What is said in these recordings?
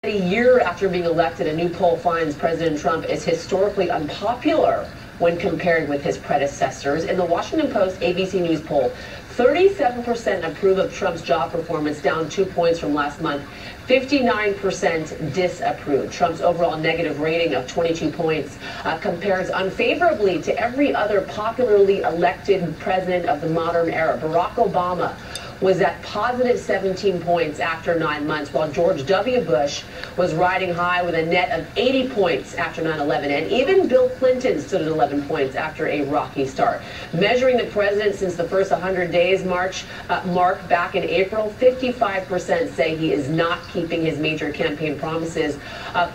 A year after being elected, a new poll finds President Trump is historically unpopular when compared with his predecessors. In the Washington Post ABC News poll, 37% approve of Trump's job performance, down 2 points from last month. 59% disapprove. Trump's overall negative rating of 22 points compares unfavorably to every other popularly elected president of the modern era. Barack Obama was at positive 17 points after 9 months, while George W. Bush was riding high with a net of 80 points after 9/11. And even Bill Clinton stood at 11 points after a rocky start. Measuring the president since the first 100 days mark back in April, 55% say he is not keeping his major campaign promises,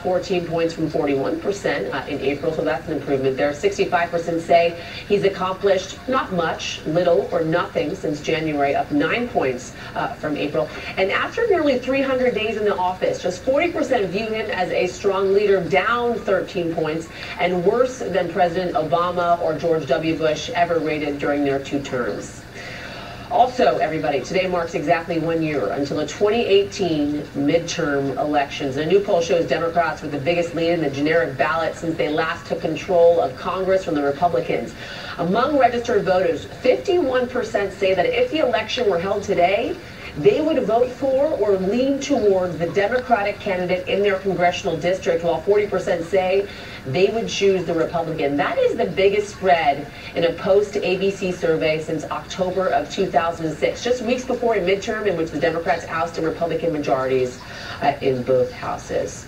14 points from 41% in April, so that's an improvement there. 65% say he's accomplished not much, little, or nothing since January, up 9 points from April. And after nearly 300 days in the office, just 40% view him as a strong leader, down 13 points, and worse than President Obama or George W. Bush ever rated during their 2 terms. Also, everybody, today marks exactly 1 year until the 2018 midterm elections. A new poll shows Democrats with the biggest lead in the generic ballot since they last took control of Congress from the Republicans. Among registered voters, 51% say that if the election were held today, they would vote for or lean towards the Democratic candidate in their congressional district, while 40% say they would choose the Republican. That is the biggest spread in a post-ABC survey since October of 2006, just weeks before a midterm in which the Democrats ousted Republican majorities in both houses.